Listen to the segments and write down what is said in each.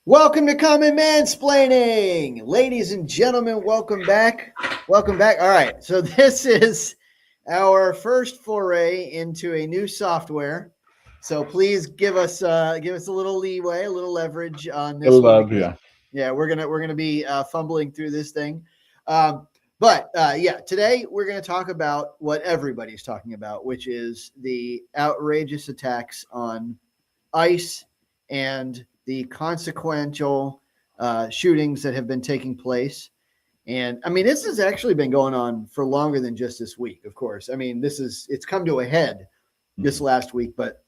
Welcome to Common Mansplaining. Ladies and gentlemen, welcome back. Welcome back. All right, so this is our first foray into a new software. So please give us a little leeway, a little leverage on this one. Yeah, we're gonna be fumbling through this thing. But today we're going to talk about what everybody's talking about, which is the outrageous attacks on ICE and the consequential shootings that have been taking place. And I mean, this has actually been going on for longer than just this week, of course. I mean, it's come to a head this last week, but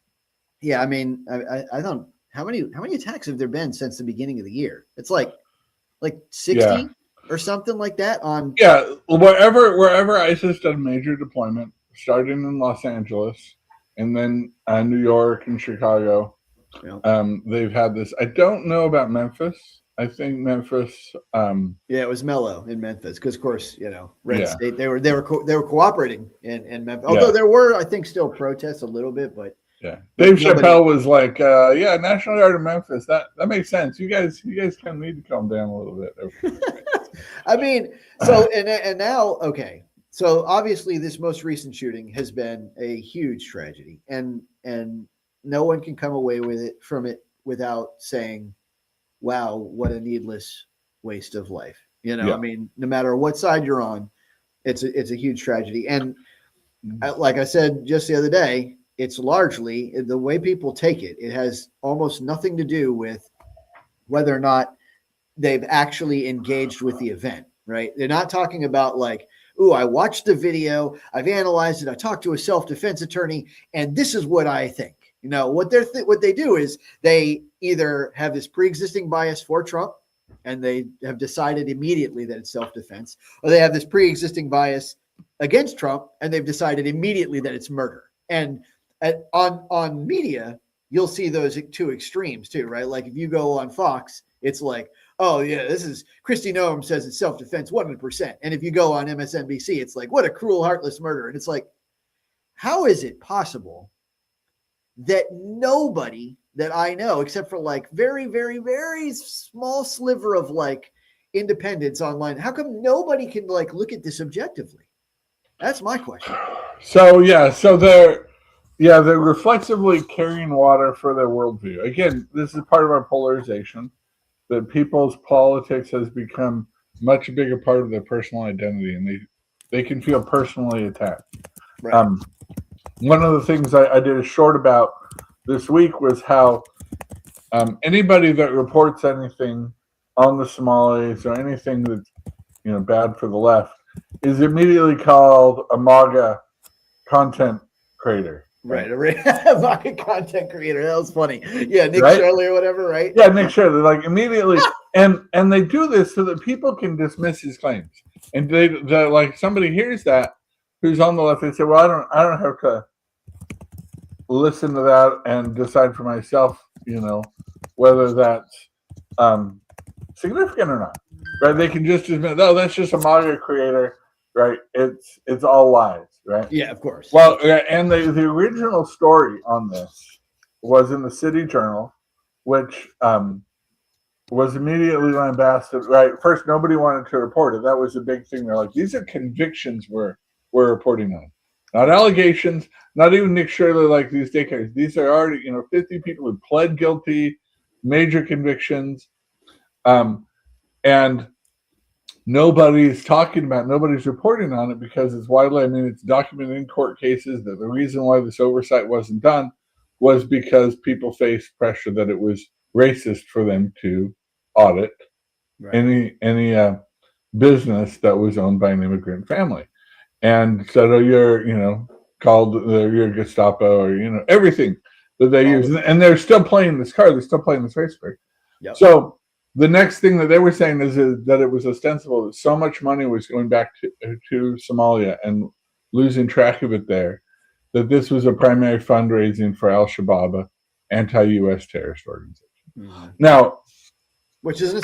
yeah, I mean, I don't, how many attacks have there been since the beginning of the year? It's like 60 or something like that on. Yeah. Wherever ISIS done major deployment, starting in Los Angeles and then New York and Chicago. Yeah. They've had this. I don't know about Memphis. I think Memphis. It was mellow in Memphis because, of course, Red State. They were cooperating in Memphis. Although there were, I think, still protests a little bit, but Dave Chappelle was like, National Guard of Memphis. That makes sense. You guys kind of need to calm down a little bit. I mean, so and now, okay. So obviously, this most recent shooting has been a huge tragedy, and no one can come away from it without saying, wow, what a needless waste of life. I mean, no matter what side you're on, it's a huge tragedy. And like I said just the other day, it's largely the way people take it. It has almost nothing to do with whether or not they've actually engaged with the event, right? They're not talking about like, ooh, I watched the video, I've analyzed it, I talked to a self-defense attorney, and this is what I think. What they do is they either have this pre-existing bias for Trump and they have decided immediately that it's self-defense, or they have this pre-existing bias against Trump and they've decided immediately that it's murder. And on media, you'll see those two extremes too, right? Like if you go on Fox, it's like, oh yeah, this is Kristi Noem says it's self-defense 100%. And if you go on MSNBC, it's like, what a cruel, heartless murder. And it's like, how is it possible that nobody that I know, except for like very, very, very small sliver of like independents online, how come nobody can like look at this objectively? That's my question. So they're reflexively carrying water for their worldview. Again, this is part of our polarization, that people's politics has become much bigger part of their personal identity, and they can feel personally attacked. Right. One of the things I did a short about this week was how anybody that reports anything on the Somalis or anything that's bad for the left is immediately called a MAGA content creator. Right, a MAGA content creator. That was funny. Yeah, Nick Shirley or whatever, right? Yeah, Nick Shirley. Like immediately, and they do this so that people can dismiss his claims. And they like somebody hears that who's on the left, they say, well, I don't have to listen to that and decide for myself, whether that's significant or not. Right? They can just admit, no, that's just a MAGA creator, right? It's all lies, right? Yeah, of course. Well, and the original story on this was in the City Journal, which was immediately lambasted. Right? First, nobody wanted to report it. That was a big thing. They're like, these are convictions we're reporting on, not allegations. Not even Nick Shirley like these daycares. These are already 50 people who pled guilty, major convictions, and nobody's talking about, nobody's reporting on it because it's widely. I mean, it's documented in court cases that the reason why this oversight wasn't done was because people faced pressure that it was racist for them to audit any business that was owned by an immigrant family. And so you're, called your Gestapo or, everything that they use. And they're still playing this card. They're still playing this race card. Yep. So the next thing that they were saying is that it was ostensible that so much money was going back to Somalia and losing track of it there, that this was a primary fundraising for Al-Shabaab, anti-U.S. terrorist organization. Mm-hmm. Now, which is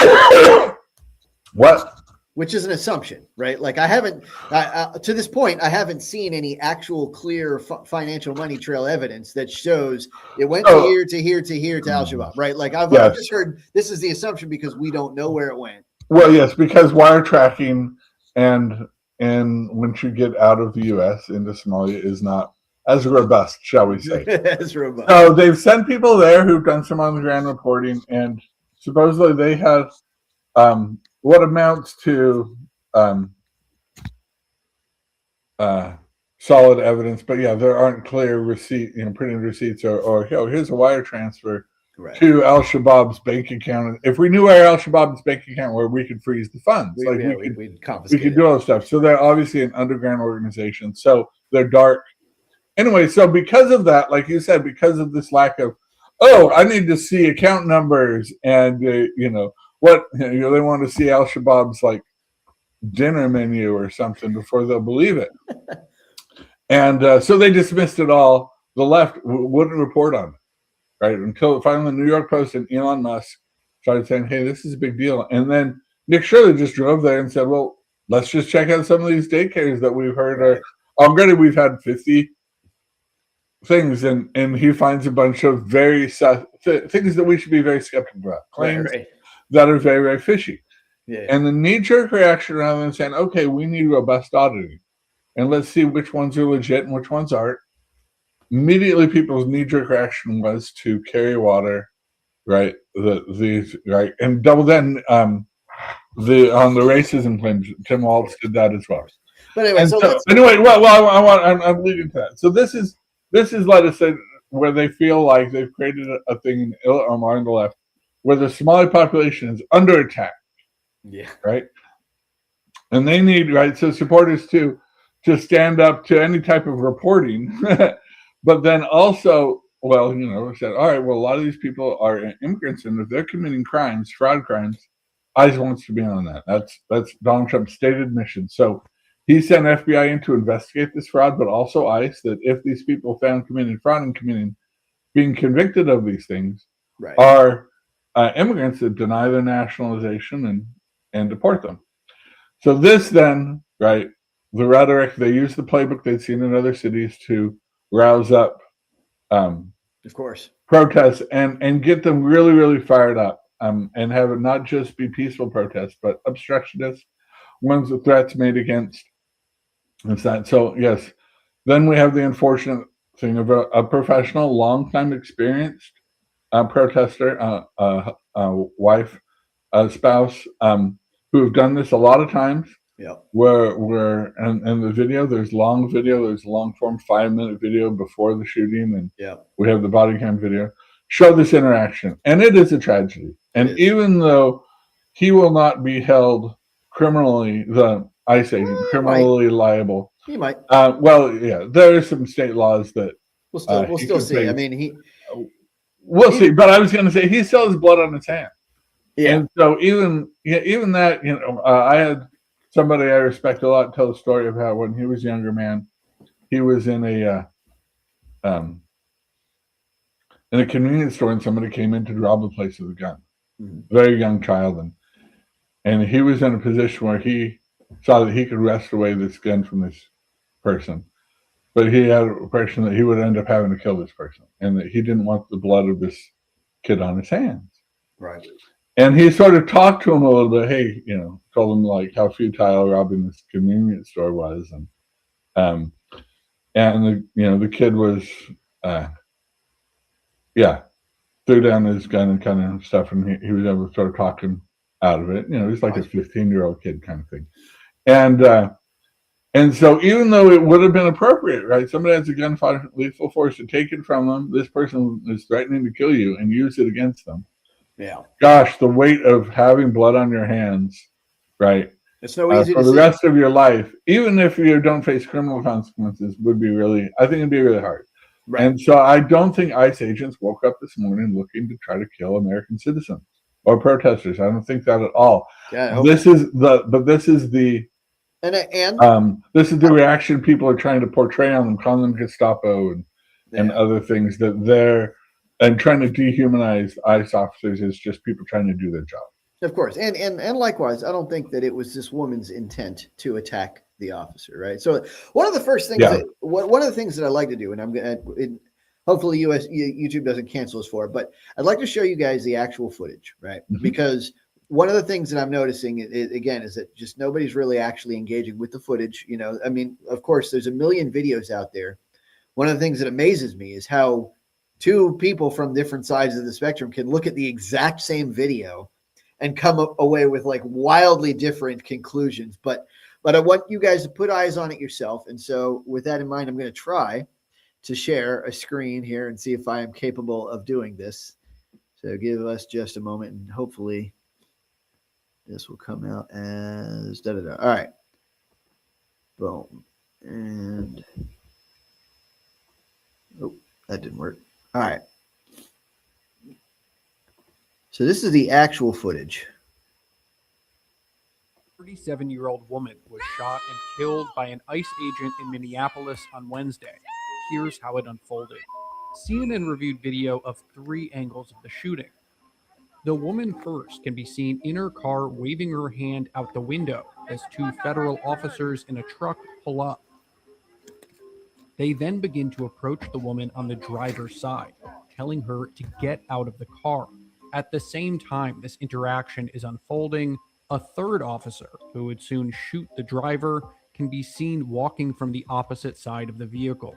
what? which is an assumption, right? Like I haven't, to this point, I haven't seen any actual clear financial money trail evidence that shows it went to here, to here, to here, to Al-Shabaab, right? Like I've just heard this is the assumption because we don't know where it went. Well, yes, because wire tracking and once you get out of the U.S. into Somalia is not as robust, shall we say. As robust. So they've sent people there who've done some on-the-ground reporting, and supposedly they have what amounts to solid evidence, but yeah, there aren't clear printed receipts or here's a wire transfer to Al-Shabaab's bank account. If we knew where Al-Shabaab's bank account were, we could freeze the funds. We could do all this stuff. So they're obviously an underground organization. So they're dark. Anyway, so because of that, like you said, because of this lack of, I need to see account numbers and they want to see Al-Shabaab's like dinner menu or something before they'll believe it. And so they dismissed it all. The left wouldn't report on it, right? Until finally the New York Post and Elon Musk started saying, hey, this is a big deal. And then Nick Shirley just drove there and said, well, let's just check out some of these daycares that we've heard are already. We've had 50 things, and he finds a bunch of very things that we should be very skeptical about, claims that are very, very fishy. Yeah. And the knee-jerk reaction, rather than saying, okay, we need robust auditing, and let's see which ones are legit and which ones aren't, immediately people's knee-jerk reaction was to carry water, right? And double then on the racism claims, Tim Waltz did that as well. But anyway, I'm leading to that. So this is let us say where they feel like they've created a thing in Omar on the left, where the Somali population is under attack. Yeah. Right. And they need so supporters to stand up to any type of reporting, but then also, said, all right, well, a lot of these people are immigrants, and if they're committing crimes, fraud crimes, ICE wants to be on that. That's Donald Trump's stated mission. So he sent FBI in to investigate this fraud, but also ICE, that if these people found committing fraud and being convicted of these things are immigrants, that deny their nationalization and deport them. So this then, the rhetoric, they use the playbook they'd seen in other cities to rouse up of course, protests and get them really, really fired up, and have it not just be peaceful protests, but obstructionist ones with threats made against. It's that. So yes, then we have the unfortunate thing of a professional, long-time experienced protester, wife, spouse, who have done this a lot of times. Yeah. Where and the video, there's long form 5-minute video before the shooting, and we have the body cam video show this interaction, and it is a tragedy. And even though he will not be held criminally, the ICE agent criminally liable, he might. There are some state laws that we'll still see. I mean, we'll see. But I was going to say he still has blood on his hand. Yeah. And so even that, I had somebody I respect a lot tell the story of how when he was a younger man, he was in a convenience store and somebody came in to rob the place with a gun. Mm-hmm. Very young child, and he was in a position where he saw that he could wrest away this gun from this person, but he had a impression that he would end up having to kill this person, and that he didn't want the blood of this kid on his hands. Right. And he sort of talked to him a little bit. Hey, told him like how futile robbing this convenience store was, and the kid was, threw down his gun and kind of stuff, and he was able to sort of talk him out of it. He's like a 15-year-old kid kind of thing, and so even though it would have been appropriate, right? Somebody has a gun, lethal force to take it from them. This person is threatening to kill you and use it against them. Yeah. Gosh, the weight of having blood on your hands, right? It's no easy for the rest of your life, even if you don't face criminal consequences, it'd be really hard. Right. And so I don't think ICE agents woke up this morning looking to try to kill American citizens or protesters. I don't think that at all. Yeah, this is the reaction people are trying to portray on them, calling them Gestapo and other things, that they're and trying to dehumanize ICE officers is just people trying to do their job. Of course, and likewise, I don't think that it was this woman's intent to attack the officer, right? So one of the first things one of the things that I like to do, and I'm gonna hopefully YouTube doesn't cancel us for it, but I'd like to show you guys the actual footage, right? Mhm. Because one of the things that I'm noticing again is that just nobody's really actually engaging with the footage. You know, I mean, of course, there's a million videos out there. One of the things that amazes me is how two people from different sides of the spectrum can look at the exact same video and come away with like wildly different conclusions. But I want you guys to put eyes on it yourself. And so with that in mind, I'm going to try to share a screen here and see if I am capable of doing this. So give us just a moment and hopefully this will come out as da-da-da. All right. Boom. And oh, that didn't work. All right. So this is the actual footage. 37-year-old woman was shot and killed by an ICE agent in Minneapolis on Wednesday. Here's how it unfolded. CNN reviewed video of 3 angles of the shooting. The woman first can be seen in her car waving her hand out the window as 2 federal officers in a truck pull up. They then begin to approach the woman on the driver's side, telling her to get out of the car. At the same time this interaction is unfolding, a third officer, who would soon shoot the driver, can be seen walking from the opposite side of the vehicle.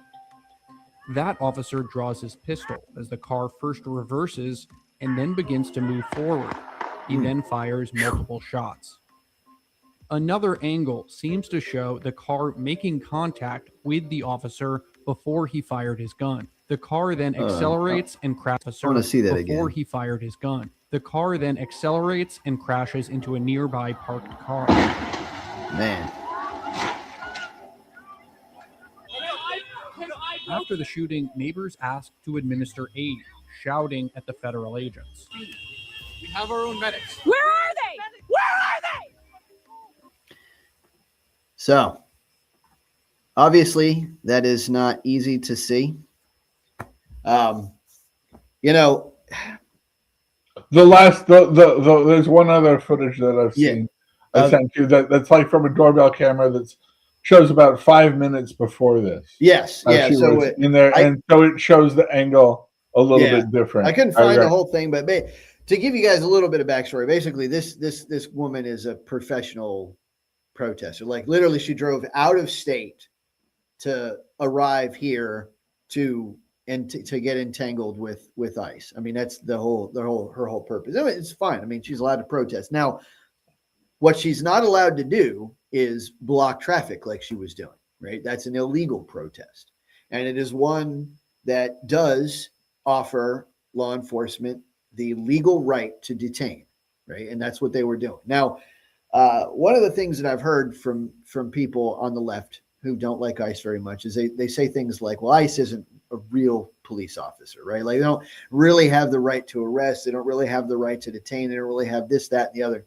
That officer draws his pistol as the car first reverses and then begins to move forward. He then fires multiple shots. Another angle seems to show the car making contact with the officer before he fired his gun. The car then accelerates and crashes. I want to see that before again. he fired his gun. The car then accelerates and crashes into a nearby parked car. Man. After the shooting, neighbors asked to administer aid, shouting at the federal agents. We have our own medics. Where are they? Where are they? So obviously that is not easy to see. You know, there's one other footage that I've seen. I sent you that's like from a doorbell camera that shows about 5 minutes before this. Yes, yeah. So in there, and so it shows the angle a little bit different. I couldn't find the whole thing, but to give you guys a little bit of backstory, basically this woman is a professional protester. Like literally, she drove out of state to arrive here to get entangled with ICE. I mean, that's her whole purpose. I mean, it's fine. I mean, she's allowed to protest. Now, what she's not allowed to do is block traffic like she was doing, right? That's an illegal protest. And it is one that does offer law enforcement the legal right to detain, right? And that's what they were doing. Now, one of the things that I've heard from people on the left who don't like ICE very much is they say things like, well, ICE isn't a real police officer, right? Like they don't really have the right to arrest. They don't really have the right to detain. They don't really have this, that, and the other.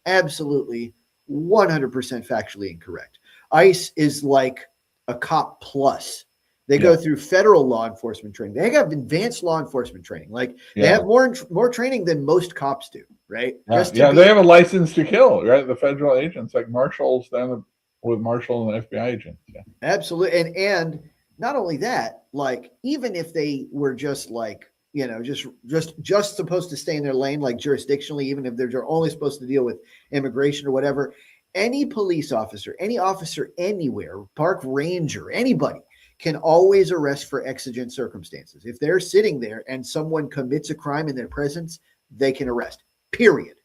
Absolutely 100% factually incorrect. ICE is like a cop plus. They go through federal law enforcement training. They have advanced law enforcement training. Like they have more training than most cops do, right? They have a license to kill, right? The federal agents, like marshals, then with marshal and FBI agents. Yeah, absolutely. And not only that, like even if they were just like, you know, just supposed to stay in their lane, like jurisdictionally, even if they're only supposed to deal with immigration or whatever, any police officer, any officer anywhere, park ranger, anybody can always arrest for exigent circumstances. If they're sitting there and someone commits a crime in their presence, they can arrest, period.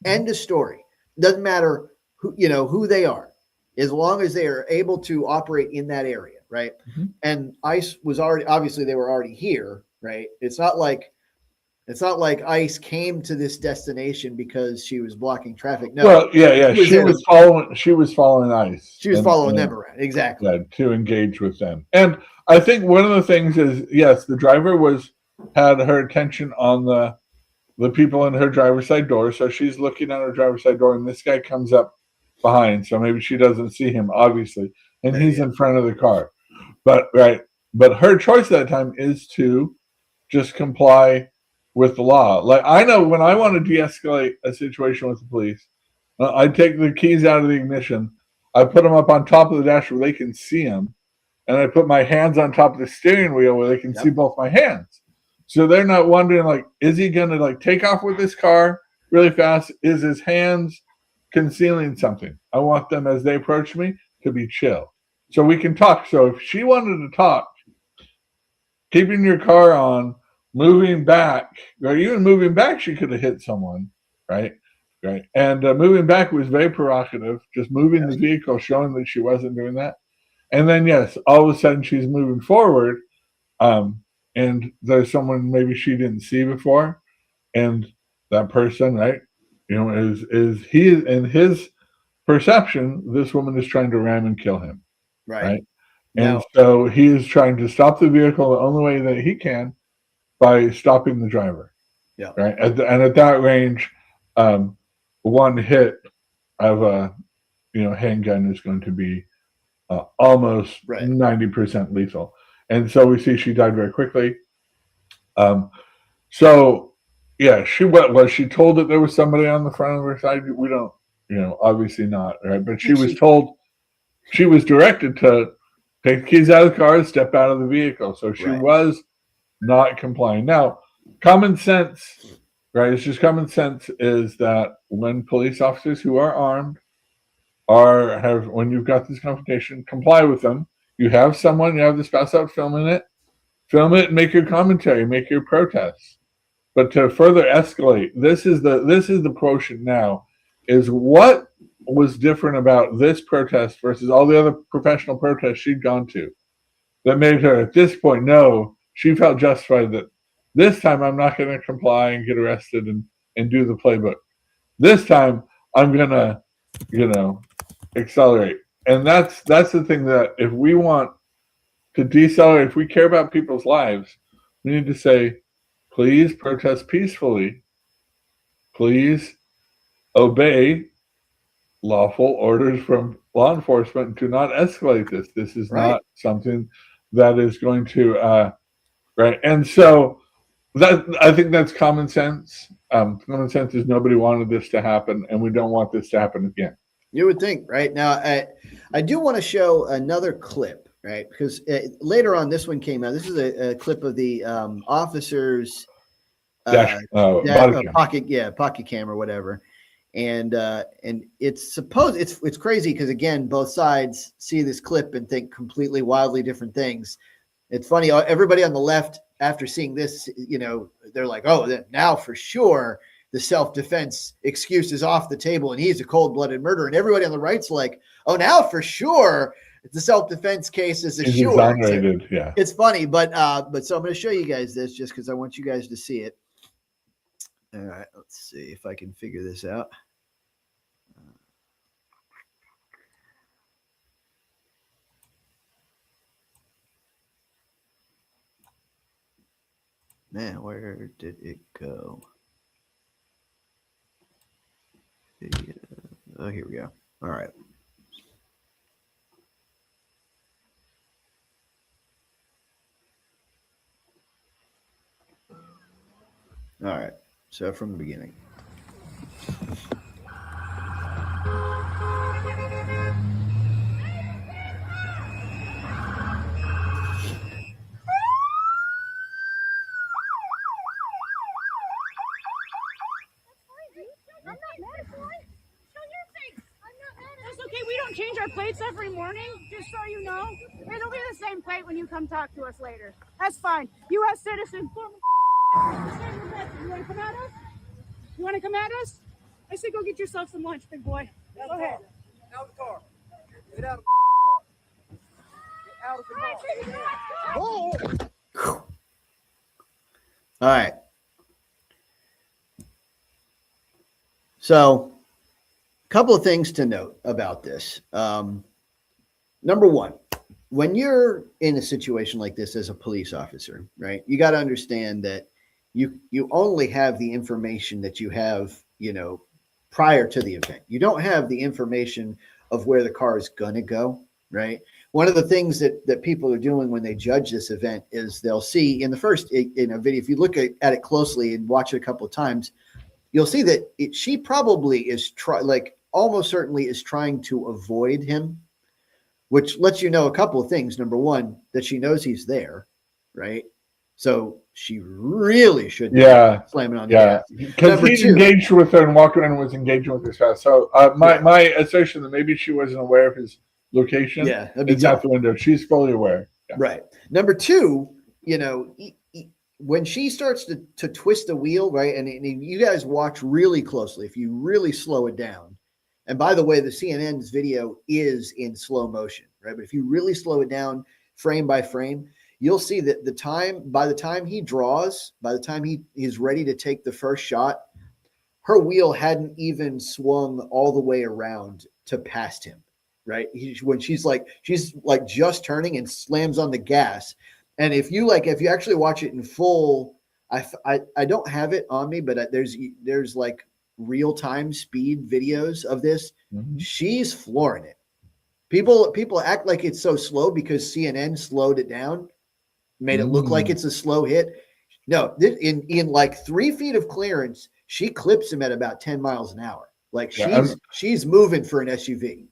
End of story. Doesn't matter who they are, as long as they are able to operate in that area, right? Mm-hmm. And ICE was they were already here, right? It's not like ICE came to this destination because she was blocking traffic. No. Well, she was following ICE. She was following them around. Exactly. Yeah, to engage with them. And I think one of the things is, yes, the driver had her attention on the people in her driver's side door. So she's looking at her driver's side door, and this guy comes up behind. So maybe she doesn't see him, obviously. And he's in front of the car. But her choice at that time is to just comply with the law. Like I know when I want to de-escalate a situation with the police, I take the keys out of the ignition, I put them up on top of the dash where they can see them, and I put my hands on top of the steering wheel where they can see both my hands. So they're not wondering, like, is he going to like take off with this car really fast? Is his hands concealing something? I want them as they approach me to be chill, so we can talk. So if she wanted to talk, keeping your car on, moving back, or even moving back, she could have hit someone, right? Right. And moving back was very provocative, just moving the vehicle, showing that she wasn't doing that. And then, yes, all of a sudden she's moving forward, and there's someone maybe she didn't see before, and that person, right, is he, in his perception, this woman is trying to ram and kill him, right? And Now, so he is trying to stop the vehicle the only way that he can by stopping the driver, right? And at that range, one hit of a handgun is going to be almost 90% lethal. And so we see she died very quickly. So yeah, was she told that there was somebody on the front of her side? We don't, obviously not, right? But she was told, she was directed to take the keys out of the car and step out of the vehicle. So she was not complying. Now, common sense, right? It's just common sense is that when police officers who are armed when you've got this confrontation, comply with them. You have someone, you have the spouse out filming it, film it, and make your commentary, make your protests. But to further escalate, this is the quotient now, is what was different about this protest versus all the other professional protests she'd gone to that made her at this point know she felt justified that this time I'm not going to comply and get arrested and do the playbook. This time I'm going to, accelerate. And that's the thing, that if we want to decelerate, if we care about people's lives, we need to say, please protest peacefully. Please obey lawful orders from law enforcement to not escalate this. This is not something that is going to, right. And so I think that's common sense. Common sense is nobody wanted this to happen, and we don't want this to happen again. You would think, right? Now, I do want to show another clip, right? Because later on, this one came out. This is a clip of the officer's pocket cam or whatever, and it's crazy because, again, both sides see this clip and think completely wildly different things. It's funny. Everybody on the left, after seeing this, they're like, "Oh, now for sure the self-defense excuse is off the table and he's a cold-blooded murderer." And everybody on the right's like, "Oh, now for sure the self-defense case is a sure." Exonerated, yeah. It's funny, but so I'm going to show you guys this just because I want you guys to see it. All right, let's see if I can figure this out. Man, where did it go? Oh, here we go. All right. All right. So from the beginning. Change our plates every morning, just so you know. It'll be the same plate when you come talk to us later. That's fine. U.S. citizen. You want to come at us? You want to come at us? I said go get yourself some lunch, big boy. Go ahead. Out of the car. Get out of the car. Get out of the car. All right. So, a couple of things to note about this. Number one, when you're in a situation like this as a police officer, right, you got to understand that you only have the information that you have, prior to the event. You don't have the information of where the car is going to go, right? one of the things that people are doing when they judge this event is they'll see in the first in a video, if you look at it closely and watch it a couple of times, you'll see that she probably is almost certainly is trying to avoid him, which lets you know a couple of things. Number one, that she knows he's there, right? So she really should be slamming on the gas. Because he engaged with her and walked around and was engaging with her spouse. So my assertion that maybe she wasn't aware of his location is out the window. She's fully aware. Yeah. Right. Number two, when she starts to twist the wheel, right, and you guys watch really closely, if you really slow it down, and by the way, the CNN's video is in slow motion, right? But if you really slow it down frame by frame, you'll see that by the time he draws, by the time he is ready to take the first shot, her wheel hadn't even swung all the way around to past him, right? When she's just turning and slams on the gas. And if you actually watch it in full, I don't have it on me, but there's like real-time speed videos of this. Mm-hmm. She's flooring it. People act like it's so slow because CNN slowed it down, made it look like it's a slow hit. No, in like 3 feet of clearance, she clips him at about 10 miles an hour. Like she's moving for an SUV.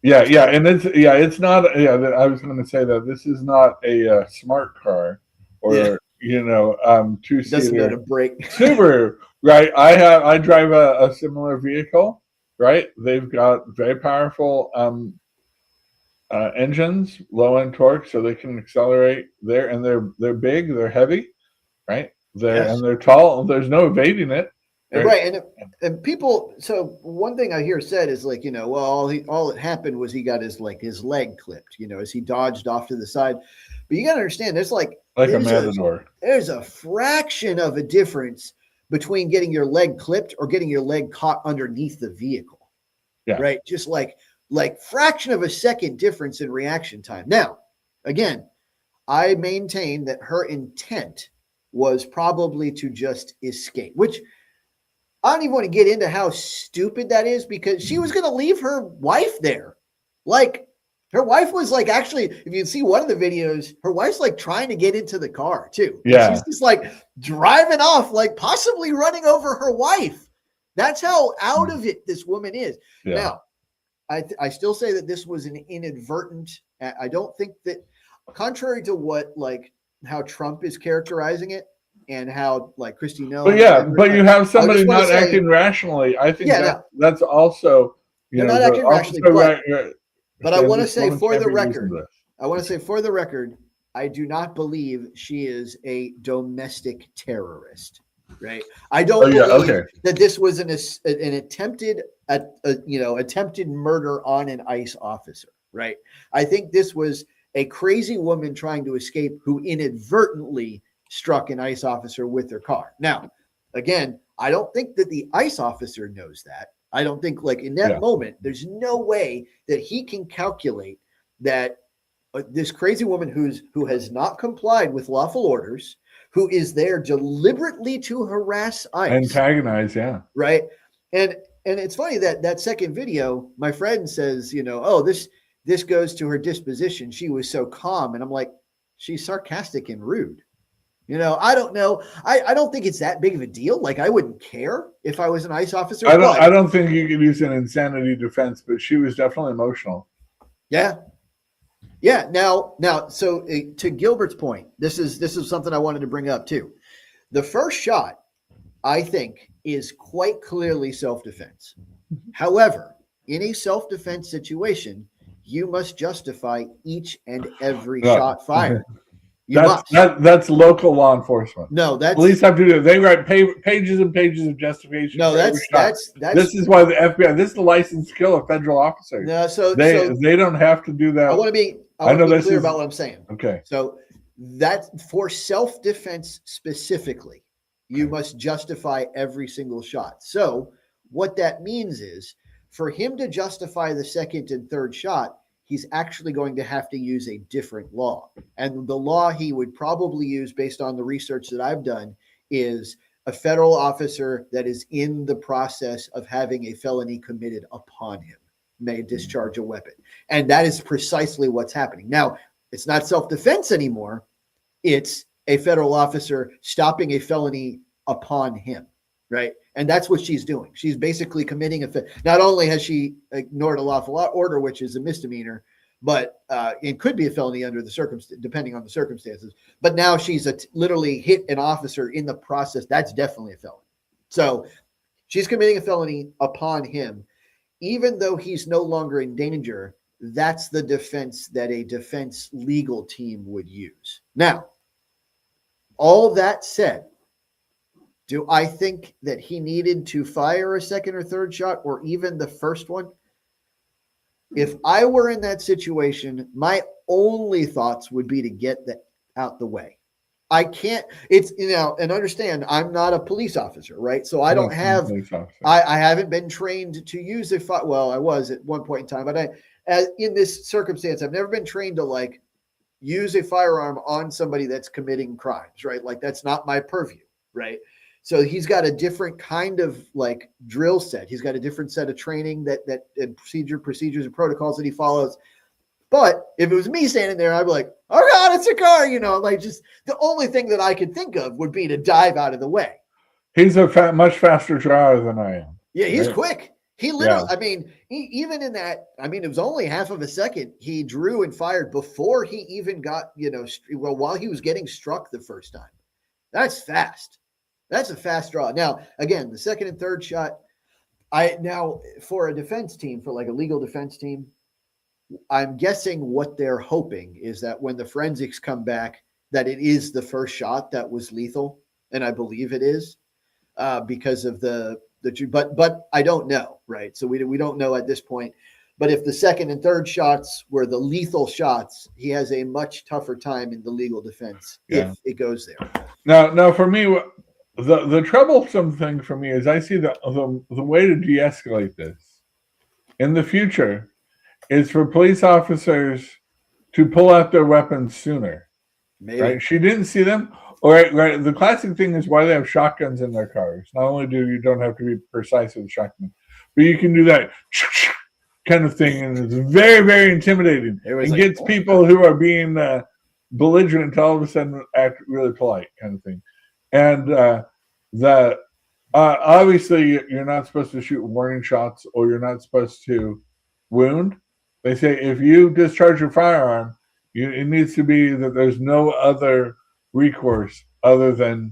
Yeah, and it's not. I was going to say that this is not a smart car or two-seater. Doesn't know to brake. Subaru, right? I drive a similar vehicle, right? They've got very powerful engines, low end torque, so they can accelerate there, and they're big, they're heavy, right? And they're tall. There's no evading it. Right. And people, so one thing I hear said is all that happened was he got his leg clipped, as he dodged off to the side. But you got to understand, there's like a matador. There's a fraction of a difference between getting your leg clipped or getting your leg caught underneath the vehicle. Yeah. Right. Just like fraction of a second difference in reaction time. Now, again, I maintain that her intent was probably to just escape, which I don't even want to get into how stupid that is, because she was going to leave her wife there. Like, her wife was actually, if you see one of the videos, her wife's trying to get into the car too. Yeah. She's just driving off, possibly running over her wife. That's how out of it this woman is. Yeah. Now, I still say that this was an inadvertent. I don't think that, contrary to what how Trump is characterizing it and how Christy knows. But you have somebody not acting rationally. I think that's also they're not acting rationally. But I want to say for the record, I do not believe she is a domestic terrorist. Right? I don't believe that this was an attempted murder on an ICE officer. Right? I think this was a crazy woman trying to escape who inadvertently struck an ICE officer with their car. Now, again, I don't think that the ICE officer knows that. I don't think in that moment, there's no way that he can calculate that this crazy woman who has not complied with lawful orders, who is there deliberately to harass ICE. Antagonize, right. And it's funny that second video, my friend says, this goes to her disposition. She was so calm. And I'm like, she's sarcastic and rude. I don't know. I don't think it's that big of a deal. I wouldn't care if I was an ICE officer. I don't think you could use an insanity defense, but she was definitely emotional. Yeah. Yeah. Now, so to Gilbert's point, this is something I wanted to bring up too. The first shot, I think, is quite clearly self-defense. However, in a self-defense situation, you must justify each and every shot fired. That's local law enforcement. No, that's police have to do it. They write pages and pages of justification. No, that's this is why the FBI. This is the license to kill a federal officer. No, so they don't have to do that. I want to be clear about what I'm saying. Okay. So that for self-defense specifically, you must justify every single shot. So what that means is, for him to justify the second and third shot, he's actually going to have to use a different law. And the law he would probably use, based on the research that I've done, is a federal officer that is in the process of having a felony committed upon him. may discharge a weapon. And that is precisely what's happening. Now, it's not self-defense anymore. It's a federal officer stopping a felony upon him, right? And that's what she's doing. She's basically committing not only has she ignored a lawful order, which is a misdemeanor, but it could be a felony under the circumstance, depending on the circumstances. But now she's literally hit an officer in the process. That's definitely a felony. So she's committing a felony upon him, even though he's no longer in danger. That's the defense that a defense legal team would use. Now, all that said, do I think that he needed to fire a second or third shot or even the first one? If I were in that situation, my only thoughts would be to get that out the way. I can't, and understand, I'm not a police officer, right? So I don't have, I haven't been trained to use well, I was at one point in time, but in this circumstance, I've never been trained to use a firearm on somebody that's committing crimes, right? Like that's not my purview, right? So he's got a different kind of drill set. He's got a different set of training and procedures and protocols that he follows. But if it was me standing there, I'd be like, oh God, it's a car, just the only thing that I could think of would be to dive out of the way. He's a much faster driver than I am. Yeah, he's quick. He literally, even in that, it was only half of a second. He drew and fired before he even got, while he was getting struck the first time. That's fast. That's a fast draw. Now, again, the second and third shot, for a defense team, for a legal defense team, I'm guessing what they're hoping is that when the forensics come back, that it is the first shot that was lethal. And I believe it is because of but I don't know, right? So we don't know at this point. But if the second and third shots were the lethal shots, he has a much tougher time in the legal defense if it goes there. Now for me, the troublesome thing for me is I see the way to de-escalate this in the future is for police officers to pull out their weapons sooner. Maybe. Right? She didn't see them. Right. The classic thing is why they have shotguns in their cars. Not only you don't have to be precise with the shotgun, but you can do that kind of thing, and it's very, very intimidating. It gets people who are being belligerent to all of a sudden act really polite, kind of thing. And obviously you're not supposed to shoot warning shots, or you're not supposed to wound. They say if you discharge your firearm, it needs to be that there's no other recourse other than,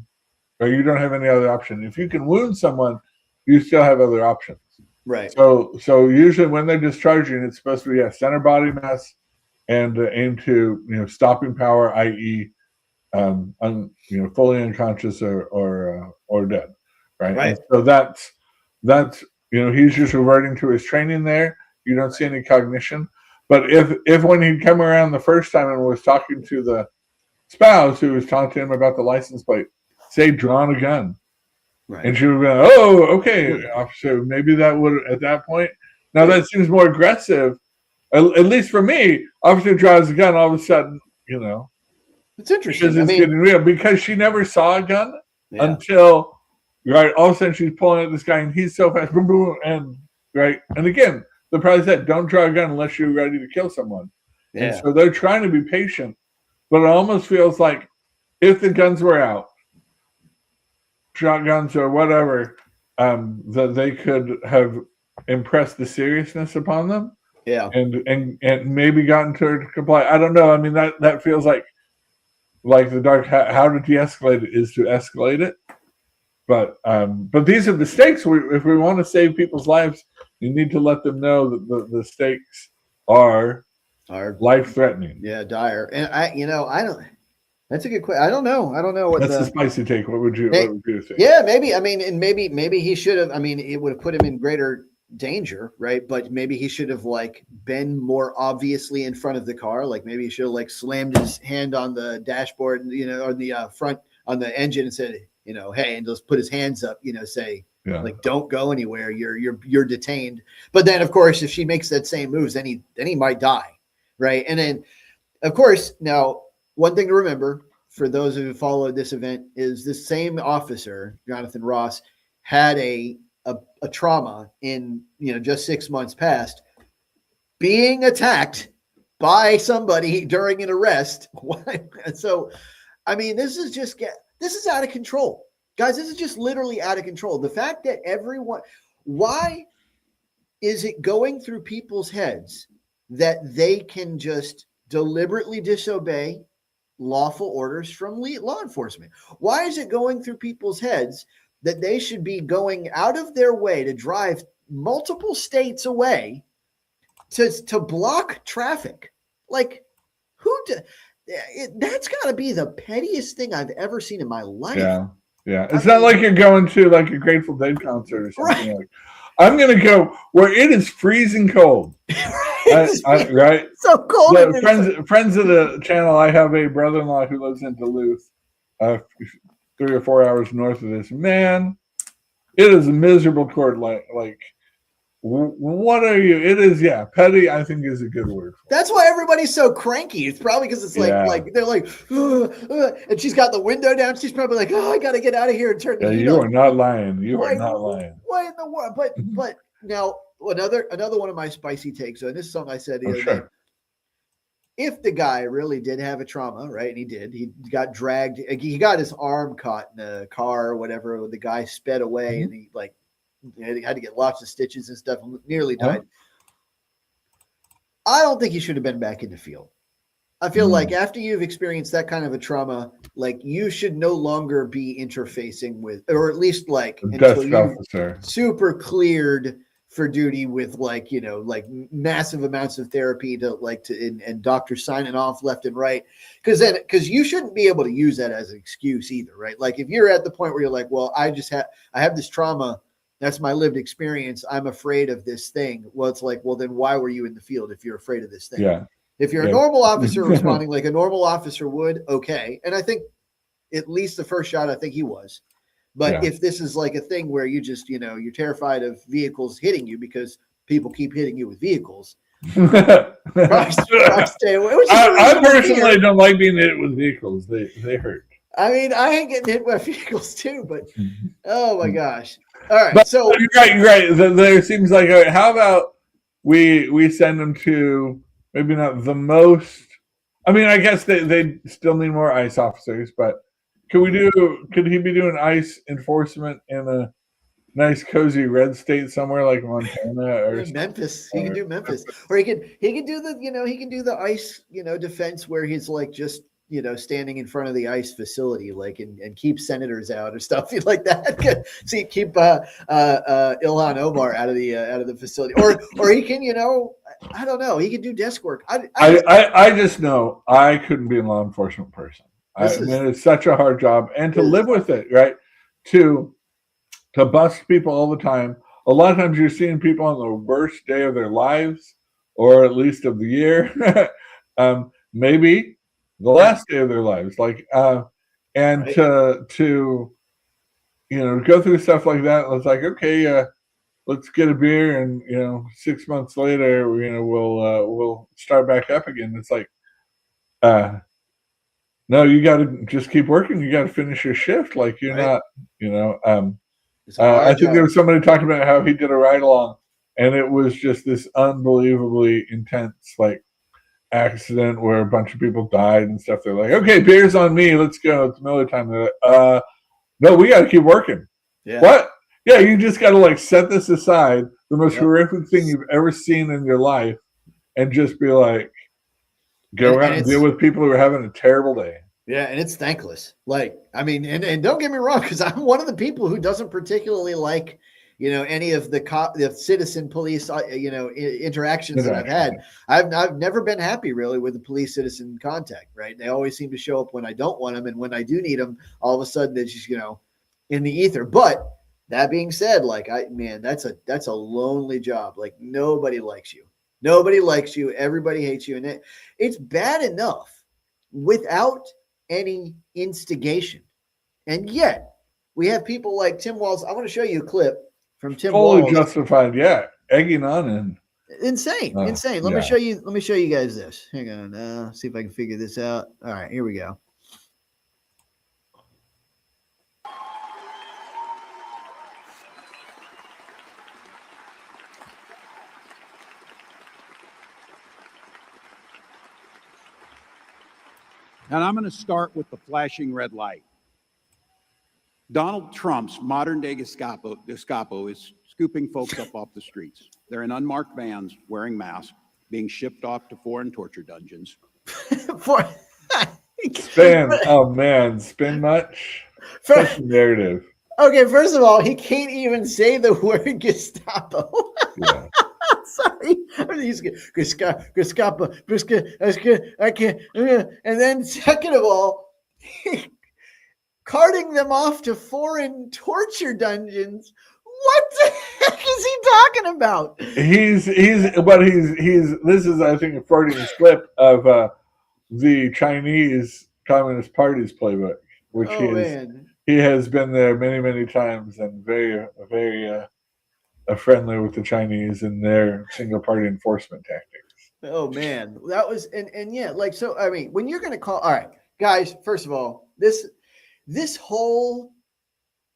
or you don't have any other option. If you can wound someone, you still have other options. Right. So usually when they're discharging, it's supposed to be a center body mass and aim to stopping power, i.e., fully unconscious or dead. Right. Right. And so that's he's just reverting to his training there. You don't see any cognition. But if when he'd come around the first time and was talking to the spouse who was talking to him about the license plate, say drawn a gun. Right. And she would go, oh, okay, officer, maybe that would at that point. Now that seems more aggressive. At least for me, officer draws a gun, all of a sudden, it's interesting. Because it's getting real. Because she never saw a gun until all of a sudden she's pulling at this guy and he's so fast, boom, boom, and and again, the probably said, don't draw a gun unless you're ready to kill someone. Yeah. And so they're trying to be patient, but it almost feels like if the guns were out, shotguns or whatever, that they could have impressed the seriousness upon them. Yeah. And maybe gotten to her to comply. I don't know. I mean, that feels like the dark, how to de-escalate it is to escalate it. But these are the stakes. If we want to save people's lives, you need to let them know that the stakes are life-threatening. Yeah, dire. And I don't. That's a good question. I don't know what that's a spicy take. What would you think? Yeah, maybe. I mean, and maybe he should have. I mean, it would have put him in greater danger, right? But maybe he should have been more obviously in front of the car. Maybe he should have slammed his hand on the dashboard, or the front on the engine and said, hey, and just put his hands up, say, don't go anywhere. You're detained. But then, of course, if she makes that same moves, then he might die, right? And then, of course, now one thing to remember for those who followed this event is this same officer, Jonathan Ross, had a trauma in just 6 months past being attacked by somebody during an arrest. So, I mean, this is out of control. Guys, this is just literally out of control. The fact that why is it going through people's heads that they can just deliberately disobey lawful orders from law enforcement? Why is it going through people's heads that they should be going out of their way to drive multiple states away to block traffic? Like, that's got to be the pettiest thing I've ever seen in my life. Yeah. It's not like you're going to like a Grateful Dead concert or something. Right. Like, I'm going to go where it is freezing cold. Right? So cold. Friends of the channel, I have a brother-in-law who lives in Duluth, 3 or 4 hours north of this. Man, it is a miserable cold. Like, what are you? It is, petty, I think is a good word. That's why everybody's so cranky. It's probably because it's like they're like, and she's got the window down. She's probably like, I got to get out of here and turn the heat you on. are not lying. You are not lying. What in the world? But now another one of my spicy takes, and this is something I said the other day. If the guy really did have a trauma, right, and he got dragged, he got his arm caught in a car or whatever, the guy sped away and he had to get lots of stitches and stuff, and nearly died. I don't think he should have been back in the field. I feel like after you've experienced that kind of a trauma, like you should no longer be interfacing with, or at least like until you're super cleared for duty with like massive amounts of therapy and doctors signing off left and right. Because you shouldn't be able to use that as an excuse either, right? Like if you're at the point where you're like, well, I have this trauma. That's my lived experience. I'm afraid of this thing. Well, it's like, well, then why were you in the field if you're afraid of this thing? Yeah. If you're a normal officer responding like a normal officer would, okay. And I think at least the first shot, I think he was. But if this is like a thing where you just, you're terrified of vehicles hitting you because people keep hitting you with vehicles. Probably stay away. I personally don't like being hit with vehicles. They hurt. I mean, I ain't getting hit by vehicles too, but oh my gosh. All right. But so you're right. There seems like, how about we send them to maybe not the most, I mean, I guess they still need more ICE officers, but could he be doing ICE enforcement in a nice cozy red state somewhere like Montana or Memphis? He can do Memphis, or he can do the ICE defense where he's like just standing in front of the ICE facility, and keep senators out or stuff like that. See, keep Ilhan Omar out of the facility, or he can I don't know, he can do desk work. I just know I couldn't be a law enforcement person. I mean, it's such a hard job, and to live with it, right? To bust people all the time. A lot of times you're seeing people on the worst day of their lives, or at least of the year, maybe the last day of their lives. And to go through stuff like that. It's like, okay, let's get a beer, and 6 months later, we'll start back up again. It's like, no, you got to just keep working. You got to finish your shift. Like you're not, I think there was somebody talking about how he did a ride along, and it was just this unbelievably intense accident where a bunch of people died and stuff. They're like, okay, beer's on me. Let's go. It's Miller time. They're like, no, we got to keep working. Yeah. What? Yeah, you just got to set this aside, the most horrific thing you've ever seen in your life, and just be like, go out and deal with people who are having a terrible day. Yeah, and it's thankless. I mean, and don't get me wrong, because I'm one of the people who doesn't particularly like, any of the citizen police, interactions that I've had. I've never been happy really with the police citizen contact. Right? They always seem to show up when I don't want them, and when I do need them, all of a sudden they're just in the ether. But that being said, that's a lonely job. Like nobody likes you. Nobody likes you. Everybody hates you, and it's bad enough without any instigation. And yet we have people like Tim Walz. I want to show you a clip from Tim Walz. Totally justified, egging on and insane. Let me show you guys this. Hang on, see if I can figure this out. All right, here we go. And I'm going to start with the flashing red light. Donald Trump's modern-day Gestapo is scooping folks up off the streets. They're in unmarked vans, wearing masks, being shipped off to foreign torture dungeons. Spin. Oh man, spin much. Such a narrative. Okay, first of all, he can't even say the word Gestapo. Yeah. Sorry, he's Gestapo. I can't. And then, second of all, carting them off to foreign torture dungeons. What the heck is he talking about? He's this is, I think, a Freudian slip of the Chinese Communist Party's playbook, which he has been there many times and very friendly with the Chinese and their single party enforcement tactics. Oh man, that was and yeah, like, so I mean, when you're going to call, all right, guys, first of all, this whole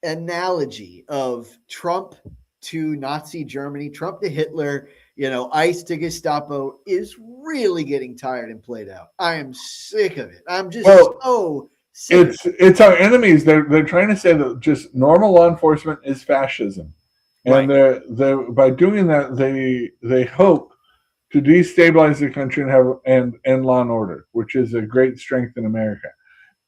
analogy of Trump to Nazi Germany, Trump to Hitler, ICE to Gestapo is really getting tired and played out. I am sick of it. I'm just so sick. It's our enemies. They're trying to say that just normal law enforcement is fascism, and they're by doing that they hope to destabilize the country and end law and order, which is a great strength in America.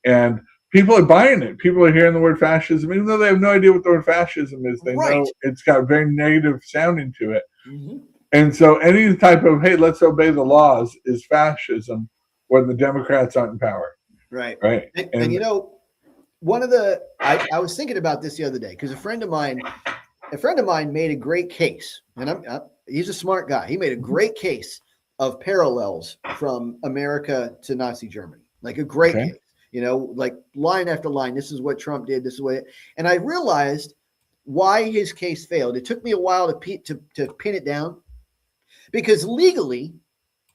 And people are buying it. People are hearing the word fascism, even though they have no idea what the word fascism is. They know it's got very negative sounding to it. Mm-hmm. And so any type of, hey, let's obey the laws is fascism when the Democrats aren't in power. Right. Right. And one of the, I was thinking about this the other day because a friend of mine made a great case, and he's a smart guy. He made a great case of parallels from America to Nazi Germany, like a great case. Like line after line, this is what Trump did, this is what, and I realized why his case failed. It took me a while to pin it down, because legally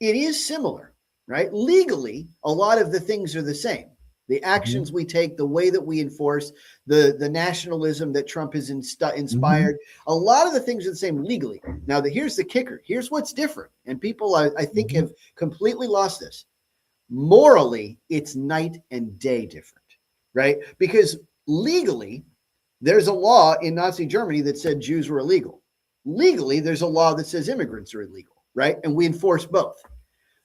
it is similar, right? Legally, a lot of the things are the same. The actions we take, the way that we enforce, the nationalism that Trump has inspired, a lot of the things are the same legally. Now, here's the kicker. Here's what's different, and people, I think, have completely lost this. Morally, it's night and day different, right? Because legally, there's a law in Nazi Germany that said Jews were illegal. Legally, there's a law that says immigrants are illegal, right? And we enforce both.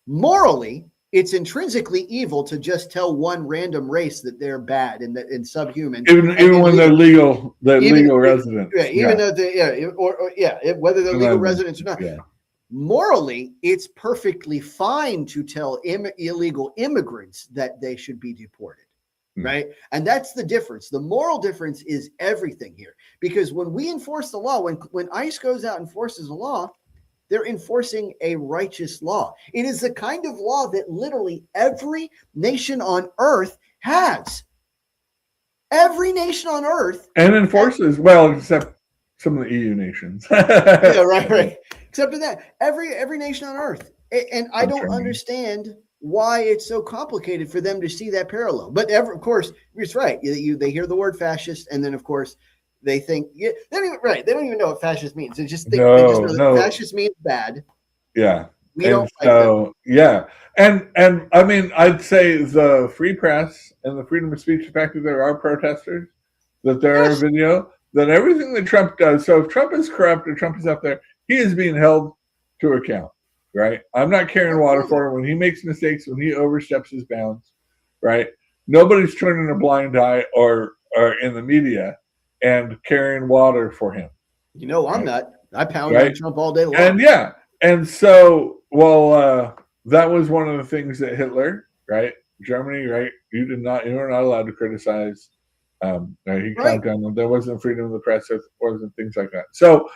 Morally, it's intrinsically evil to just tell one random race that they're bad and subhuman, even when they're legal residents. Yeah, even though whether they're legal residents or not. Yeah. Morally, it's perfectly fine to tell illegal immigrants that they should be deported, right? And that's the difference. The moral difference is everything here, because when we enforce the law, when ICE goes out and enforces a law, they're enforcing a righteous law. It is the kind of law that literally every nation on earth has. Every nation on earth. And enforces, well, except some of the EU nations. Yeah, right. Except for that, every nation on earth. And I don't understand why it's so complicated for them to see that parallel. But of course, it's right. They hear the word fascist, and then of course they think they don't even know what fascist means. They just think that fascist means bad. Yeah. We don't like them. Yeah. And I mean, I'd say the free press and the freedom of speech, the fact that there are protesters, that there are video, that everything that Trump does. So if Trump is corrupt or Trump is up there, he is being held to account, right? I'm not carrying water for him when he makes mistakes, when he oversteps his bounds, right? Nobody's turning a blind eye or in the media and carrying water for him. I'm not. I pound on Trump all day long. And so, that was one of the things that Hitler, right? Germany, right? You were not allowed to criticize. He clamped down on. There wasn't freedom of the press, there wasn't things like that. So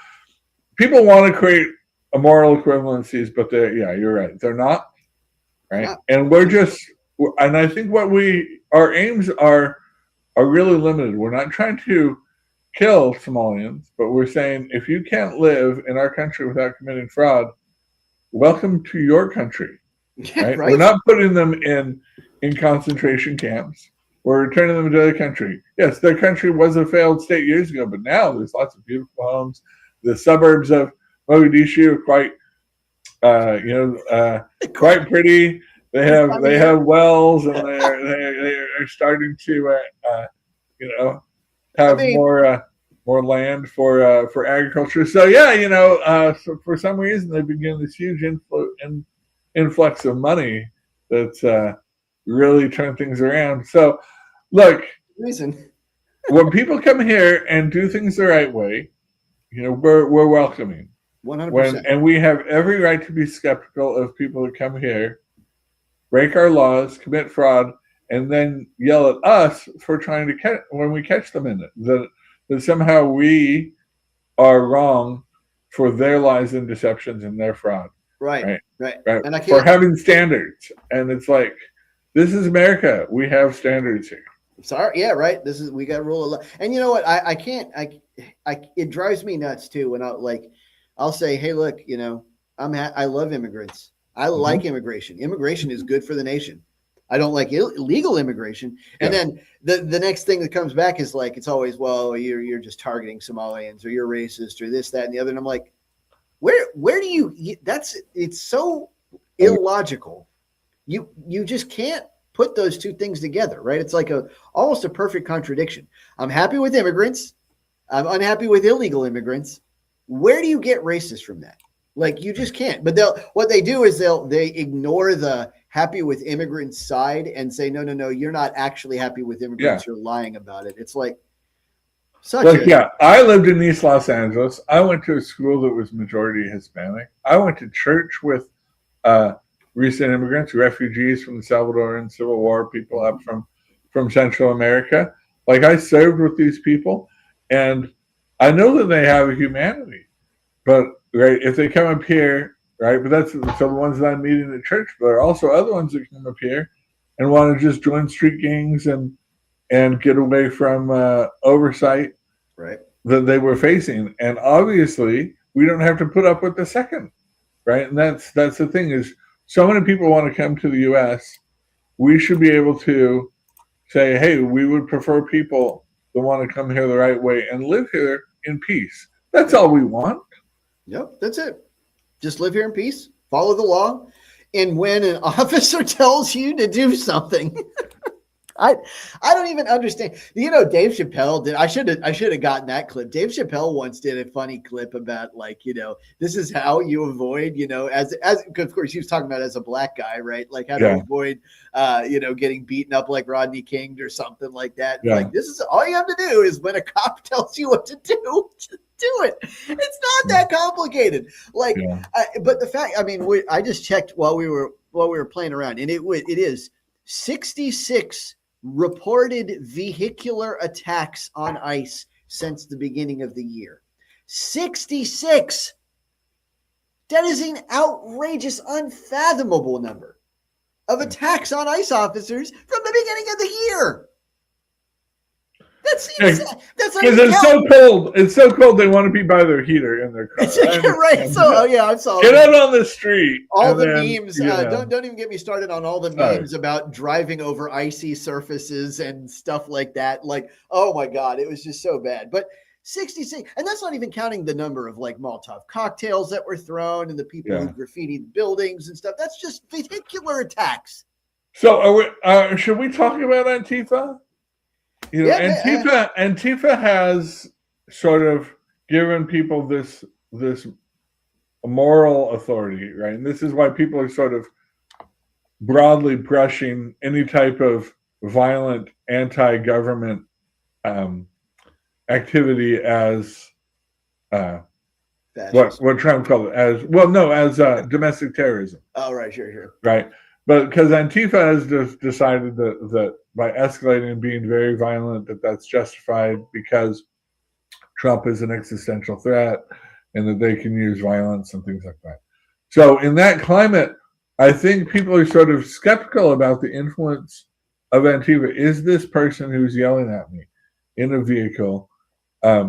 people want to create a moral equivalencies, but you're right. They're not, right? Yeah. And and I think our aims are really limited. We're not trying to kill Somalians, but we're saying if you can't live in our country without committing fraud, welcome to your country. Right? We're not putting them in concentration camps. We're returning them to their country. Yes, their country was a failed state years ago, but now there's lots of beautiful homes. The suburbs of Mogadishu are quite pretty. They have wells, and they're starting to have more land for agriculture. So yeah, so for some reason they've been getting this huge influx of money that's really turned things around. So look, when people come here and do things the right way, we're welcoming. 100%. And we have every right to be skeptical of people who come here, break our laws, commit fraud, and then yell at us for trying to catch when we catch them in it. That somehow we are wrong for their lies and deceptions and their fraud. Right. And for having standards. And it's like, this is America. We have standards here. Sorry, yeah, right. We got to rule of law. And you know what? I can't. It drives me nuts too when I'll say, hey, look, I love immigrants. I like immigration. Immigration is good for the nation. I don't like illegal immigration. And then the next thing that comes back is like, it's always, well, you're just targeting Somalians, or you're racist, or this, that, and the other. And I'm like, where do you? It's so illogical. You just can't put those two things together, right? It's like almost a perfect contradiction. I'm happy with immigrants. I'm unhappy with illegal immigrants. Where do you get racist from that? Like, you just can't. But what they do is they ignore the happy with immigrants side and say, no, you're not actually happy with immigrants. You're lying about it. It's like I lived in East Los Angeles. I went to a school that was majority Hispanic. I went to church with recent immigrants, refugees from the Salvadoran Civil War, people up from Central America. Like, I served with these people, and I know that they have a humanity, but if they come up here, right, but that's the ones that I'm meeting at church, but there are also other ones that come up here and want to just join street gangs and get away from oversight that they were facing. And obviously, we don't have to put up with the second, right? And that's the thing is, so many people want to come to the U.S. We should be able to say, hey, we would prefer people that want to come here the right way and live here in peace. That's all we want. Yep, that's it. Just live here in peace, follow the law. And when an officer tells you to do something, I don't even understand. Dave Chappelle did. I should have gotten that clip. Dave Chappelle once did a funny clip about this is how you avoid, as of course he was talking about as a black guy, right? Like how to avoid, getting beaten up like Rodney King or something like that. Yeah. Like, this is all you have to do is when a cop tells you what to do, just do it. It's not that complicated. But the fact, I just checked while we were playing around, and it is 66 reported vehicular attacks on ICE since the beginning of the year. 66. That is an outrageous, unfathomable number of attacks on ICE officers from the beginning of the year. That's insane. That's because it's so cold. It's so cold they want to be by their heater in their car. Right. So I saw get out on the street. All the memes. Don't even get me started on all the memes about driving over icy surfaces and stuff like that. Like, oh my God, it was just so bad. But 66, and that's not even counting the number of Molotov cocktails that were thrown and the people who graffitied buildings and stuff. That's just vehicular attacks. So should we talk about Antifa? Antifa has sort of given people this moral authority, right? And this is why people are sort of broadly brushing any type of violent anti-government activity as what Trump called it as domestic terrorism. Oh, right, sure. Right. But because Antifa has just decided that by escalating and being very violent, that's justified because Trump is an existential threat and that they can use violence and things like that. So in that climate, I think people are sort of skeptical about the influence of Antifa. Is this person who's yelling at me in a vehicle, are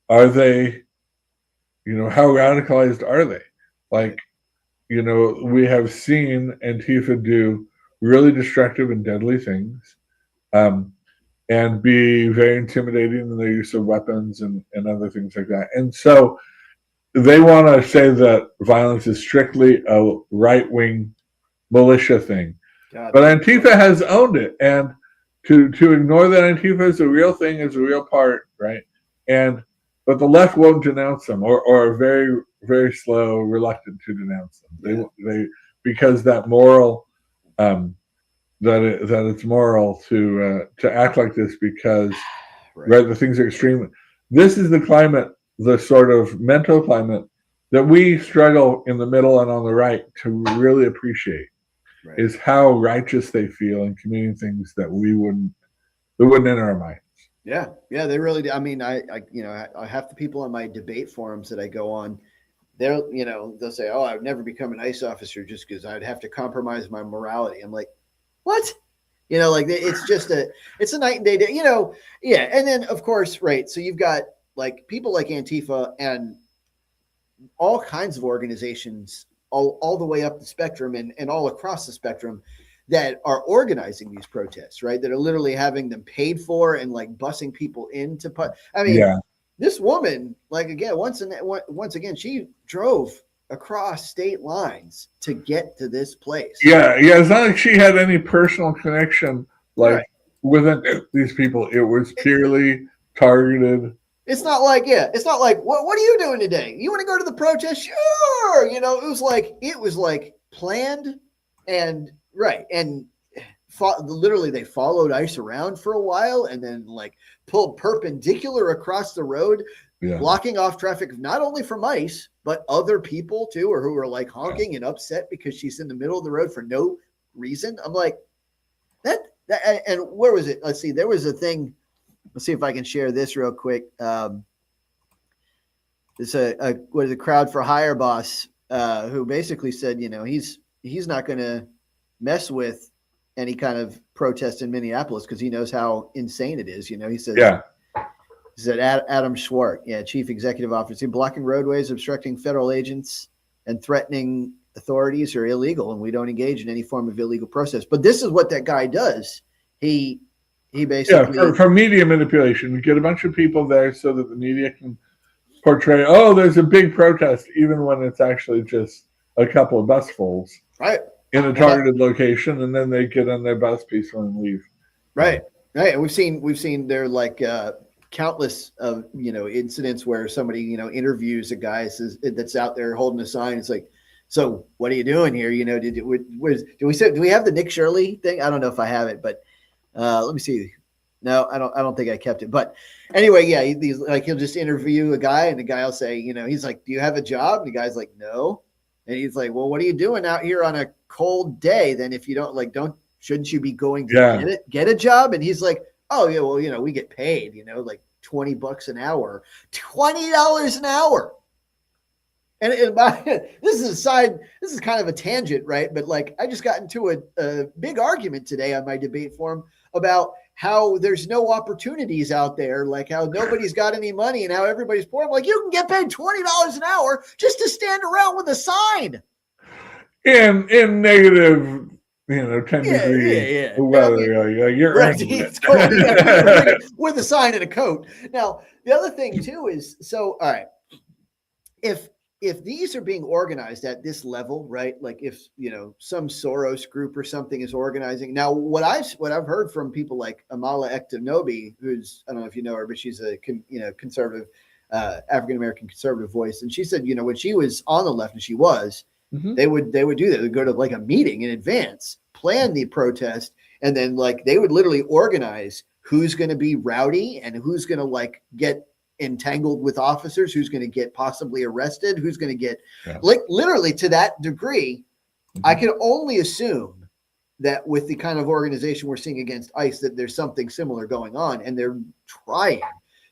they, how radicalized are they? We have seen Antifa do really destructive and deadly things, and be very intimidating in their use of weapons and other things like that. And so they want to say that violence is strictly a right-wing militia thing. God. But Antifa has owned it, and to ignore that Antifa is a real thing is a real part, right? But the left won't denounce them, or are very, very slow, reluctant to denounce them. They because that moral, that it's moral to act like this because right, the things are extreme. This is the climate, the sort of mental climate that we struggle in the middle and on the right to really appreciate. Right. Is how righteous they feel in committing things that wouldn't enter our minds. Yeah, they really do. I mean, I half the people on my debate forums that I go on, they'll say, "Oh, I'd never become an ICE officer just because I'd have to compromise my morality." I'm like, what? It's a night and day. Yeah. And then of course, right. So you've got like people like Antifa and all kinds of organizations all the way up the spectrum and all across the spectrum that are organizing these protests, right? That are literally having them paid for and like busing people into put. I mean, This woman, like again, once again, she drove across state lines to get to this place. Yeah. It's not like she had any personal connection, with these people. It was purely targeted. It's not like what are you doing today? You want to go to the protest? Sure. It was like planned and right. And literally they followed ICE around for a while and then like pulled perpendicular across the road, blocking off traffic, not only from ICE, but other people too, or who were like honking and upset because she's in the middle of the road for no reason. I'm like that and where was it? Let's see. There was a thing. Let's see if I can share this real quick. It's a crowd for hire boss who basically said, he's not going to mess with any kind of protest in Minneapolis because he knows how insane it is. He says, he said Adam Schwartz, chief executive officer, blocking roadways, obstructing federal agents, and threatening authorities are illegal, and we don't engage in any form of illegal protest. But this is what that guy does. He basically for media manipulation, we get a bunch of people there so that the media can portray, oh, there's a big protest, even when it's actually just a couple of busfuls, right, in a targeted location, and then they get on their bus peacefully and leave. Right. And we've seen there like countless of incidents where somebody interviews a guy that's out there holding a sign. It's like, so what are you doing here? Do we have the Nick Shirley thing? I don't know if I have it, but. Let me see. No, I don't think I kept it. But anyway, he'll just interview a guy and the guy will say, he's like, do you have a job? And the guy's like, no. And he's like, well, what are you doing out here on a cold day? Then if you shouldn't you be going to get a job? And he's like, oh yeah, well, we get paid, like $20 an hour, $20 an hour. And this is kind of a tangent, right? But like, I just got into a big argument today on my debate forum about how there's no opportunities out there, like how nobody's got any money and how everybody's poor. I'm like, you can get paid $20 an hour just to stand around with a sign. In negative, 10 degrees weather, you're right. It's cold. With a sign and a coat. Now, the other thing too is, so, all right, if these are being organized at this level, right? Like if, some Soros group or something is organizing. Now, what I've heard from people like Amala Ektanobi, who's, I don't know if you know her, but she's a, conservative, African-American conservative voice. And she said, when she was on the left, and she was, they would do that. They'd go to like a meeting in advance, plan the protest. And then like, they would literally organize who's going to be rowdy and who's going to like get entangled with officers, who's going to get possibly arrested, who's going to get like literally to that degree. I can only assume that with the kind of organization we're seeing against ICE, that there's something similar going on, and they're trying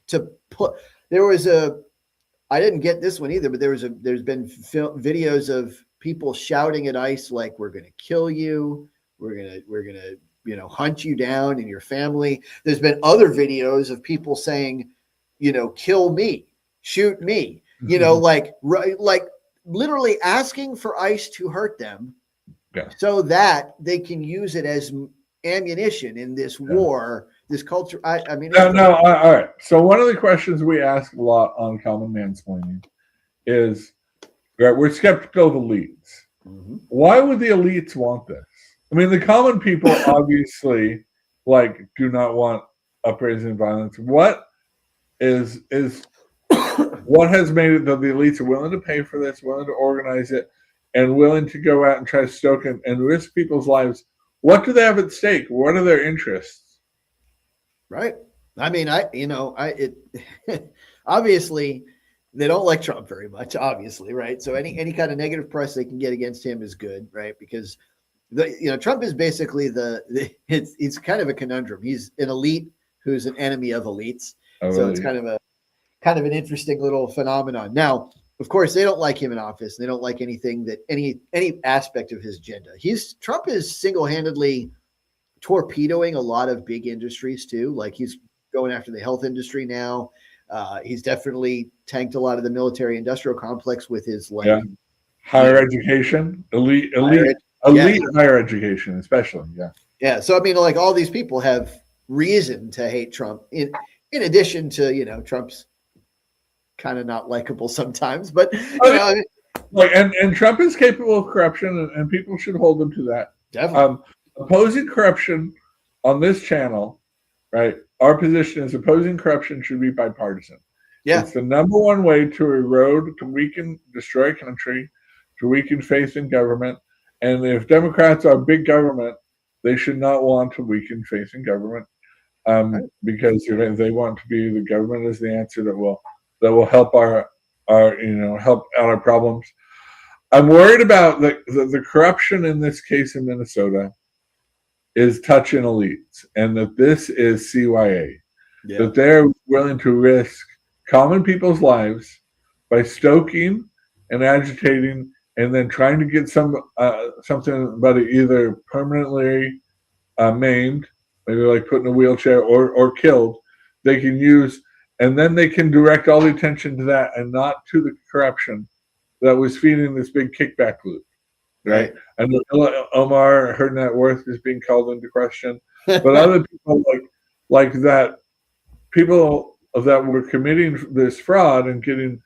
to put. I didn't get this one either, but there's been videos of people shouting at ICE like, "We're going to kill you. We're gonna hunt you down and your family." There's been other videos of people saying, kill me, shoot me, like literally asking for ICE to hurt them so that they can use it as ammunition in this war, this culture. I mean, all right. So one of the questions we ask a lot on Common Mansplaining is, right, we're skeptical of elites. Why would the elites want this? I mean, the common people obviously do not want uprising violence. What is what has made it that the elites are willing to pay for this, willing to organize it, and willing to go out and try to stoke and risk people's lives? What do they have at stake? What are their interests? Right. I mean, obviously they don't like Trump very much, obviously, right? So any kind of negative press they can get against him is good, right? Because Trump is basically it's kind of a conundrum. He's an elite who's an enemy of elites. Oh, so really? It's kind of an interesting little phenomenon. Now, of course, they don't like him in office. They don't like anything that any aspect of his agenda. Trump is single-handedly torpedoing a lot of big industries too. Like he's going after the health industry now. He's definitely tanked a lot of the military industrial complex with his higher education, elite higher education, especially. Yeah. Yeah. So I mean, like all these people have reason to hate Trump in addition to, Trump's kind of not likable sometimes, but and Trump is capable of corruption, and people should hold him to that. Definitely. Opposing corruption on this channel, right? Our position is opposing corruption should be bipartisan. Yeah. It's the number one way to erode, to weaken, destroy a country, to weaken faith in government. And if Democrats are big government, they should not want to weaken faith in government, because they want to be the government is the answer that will help our help out our problems. I'm worried about the corruption in this case in Minnesota is touching elites, and that this is CYA, that they're willing to risk common people's lives by stoking and agitating and then trying to get somebody either permanently maimed, maybe like put in a wheelchair or killed. They can use, and then they can direct all the attention to that and not to the corruption that was feeding this big kickback loop. Right. And Omar Her Net Worth is being called into question, but other people like that, people that were committing this fraud and getting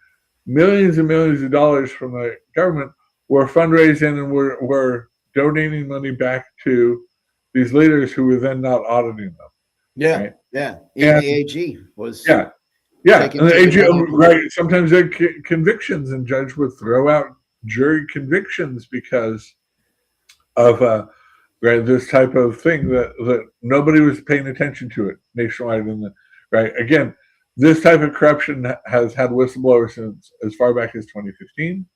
millions and millions of dollars from the government were fundraising and were donating money back to these leaders who were then not auditing them. Yeah, right? yeah. Even the AG was. Yeah. And the AG, right? Sometimes there are convictions, and judge would throw out jury convictions because of this type of thing that nobody was paying attention to it nationwide. Again, this type of corruption has had whistleblowers since as far back as 2015.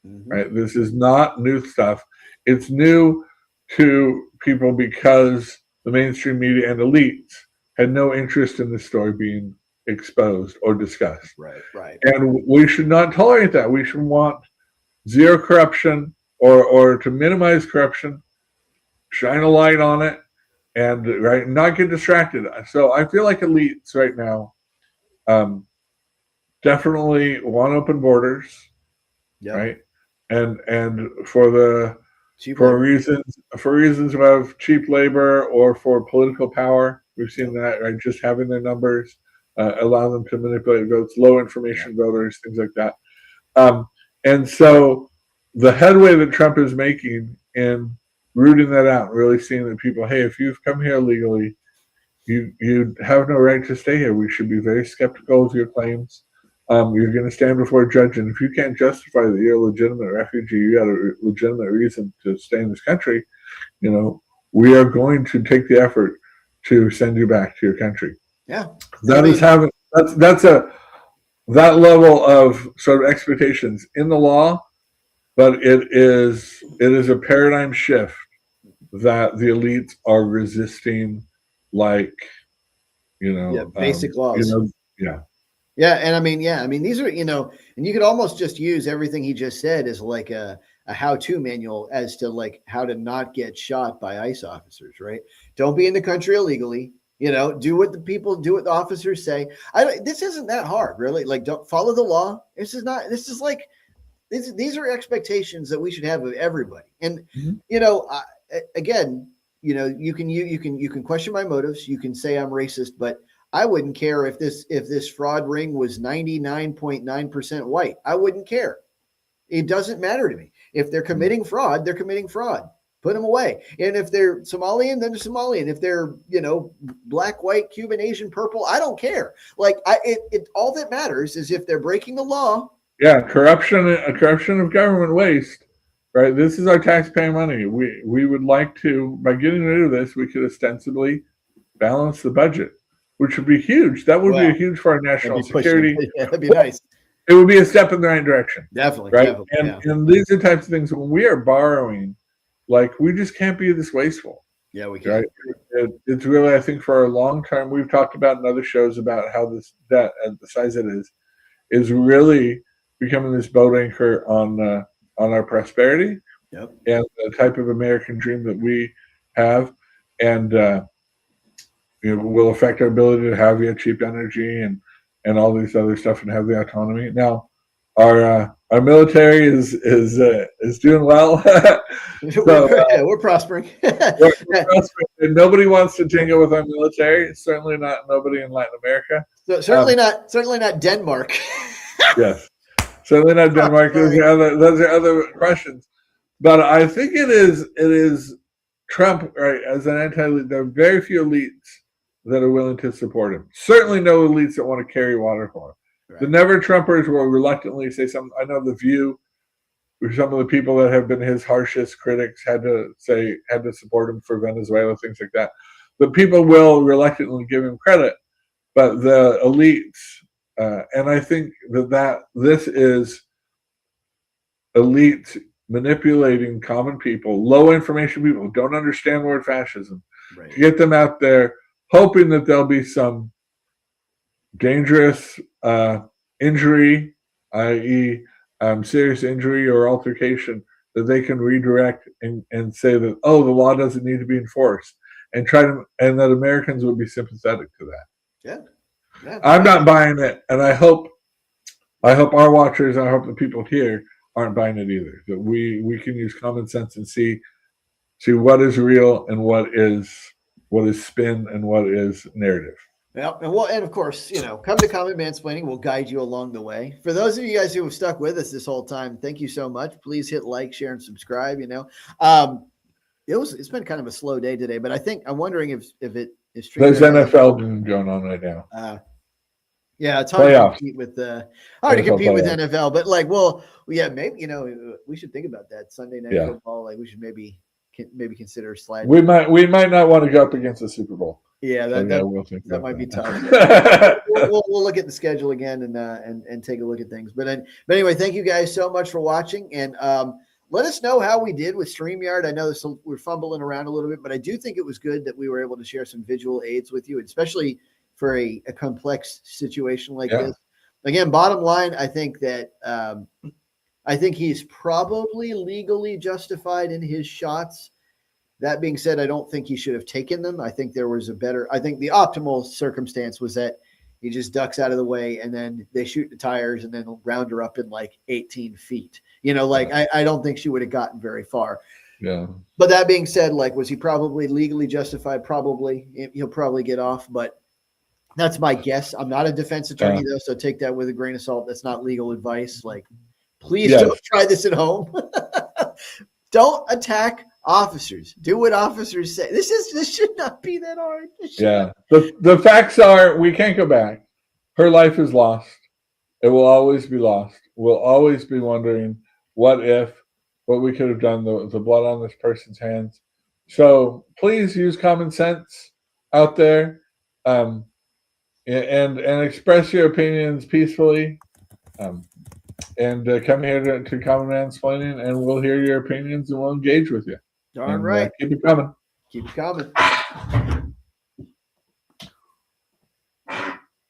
Right, this is not new stuff. It's new to people because the mainstream media and elites had no interest in this story being exposed or discussed. Right. And we should not tolerate that. We should want zero corruption or to minimize corruption, shine a light on it, and not get distracted. So I feel like elites right now definitely want open borders, right? And for reasons of cheap labor or for political power, we've seen that, right? Just having their numbers allow them to manipulate votes, low information voters, things like that. And so the headway that Trump is making in rooting that out, really seeing that people, hey, if you've come here illegally, you have no right to stay here. We should be very skeptical of your claims. You're going to stand before a judge, and if you can't justify that you're a legitimate refugee, you got a legitimate reason to stay in this country, we are going to take the effort to send you back to your country. Yeah. That level of sort of expectations in the law, but it is a paradigm shift that the elites are resisting, basic laws. Yeah, and I mean, these are, and you could almost just use everything he just said as like a how-to manual as to how to not get shot by ICE officers, right? Don't be in the country illegally. Do what the officers say. This isn't that hard, really. Don't follow the law. These are expectations that we should have of everybody. And, again, you can question my motives. You can say I'm racist, but I wouldn't care if this fraud ring was 99.9% white. I wouldn't care. It doesn't matter to me. If they're committing fraud, they're committing fraud. Put them away. And if they're Somalian, then they're Somalian. If they're, black, white, Cuban, Asian, purple, I don't care. Like all that matters is if they're breaking the law. Yeah, corruption of government waste. Right. This is our taxpayer money. We would like to, by getting rid of this, we could ostensibly balance the budget, which would be huge. That would be huge for our national security. Yeah, that'd be nice. It would be a step in the right direction. Definitely. Right. Definitely, and these are types of things when we are borrowing, like we just can't be this wasteful. Yeah, we can. Right. It's really, I think, for a long term, we've talked about in other shows about how this debt and the size it is really becoming this boat anchor on our prosperity. Yep. And the type of American dream that we have, and will affect our ability to have cheap energy and all these other stuff and have the autonomy. Now, our military is doing well. We're prospering. we're prospering. And nobody wants to jingle with our military. Certainly not nobody in Latin America. So certainly not Denmark. Yes, certainly not Denmark. Those are other questions. But I think it is Trump, right? As an anti-elite, there are very few elites that are willing to support him. Certainly no elites that want to carry water for him. Right. The never Trumpers will reluctantly say something. I know The View, some of the people that have been his harshest critics had to support him for Venezuela, things like that. But people will reluctantly give him credit. But the elites, and I think that this is elite manipulating common people, low information people who don't understand the word fascism, right, to get them out there, hoping that there'll be some dangerous injury, i.e., serious injury or altercation, that they can redirect and say that, oh, the law doesn't need to be enforced, and that Americans would be sympathetic to that. Yeah. I'm not buying it, and I hope our watchers, I hope the people here aren't buying it either. That we can use common sense and see what is real and what is spin and what is narrative. Yeah, and of course, come to Comment Mansplaining. We'll guide you along the way. For those of you guys who have stuck with us this whole time, thank you so much. Please hit like, share, and subscribe. It's been kind of a slow day today, but I'm wondering if it is true. There's NFL going on right now. Yeah, it's hard to compete with NFL, but maybe we should think about that Sunday night football. Like we should maybe consider sliding. We might not want to go up against the Super Bowl. Yeah, that might be tough. we'll look at the schedule again and take a look at things. But anyway, thank you guys so much for watching, and let us know how we did with StreamYard. I know we're fumbling around a little bit, but I do think it was good that we were able to share some visual aids with you, especially for a complex situation like this. Again, bottom line, I think that he's probably legally justified in his shots. That being said, I don't think he should have taken them. I think the optimal circumstance was that he just ducks out of the way and then they shoot the tires and then round her up in like 18 feet. I don't think she would have gotten very far. Yeah. But that being said, was he probably legally justified? Probably. He'll probably get off, but that's my guess. I'm not a defense attorney though, so take that with a grain of salt. That's not legal advice. Please don't try this at home. Don't attack officers. Do what officers say. This should not be that hard. The facts are we can't go back. Her life is lost. It will always be lost. We'll always be wondering what we could have done, the blood on this person's hands. So please use common sense out there. And express your opinions peacefully, and come here to Common Mansplaining, and we'll hear your opinions and we'll engage with you. All right. Keep it coming. Keep it coming.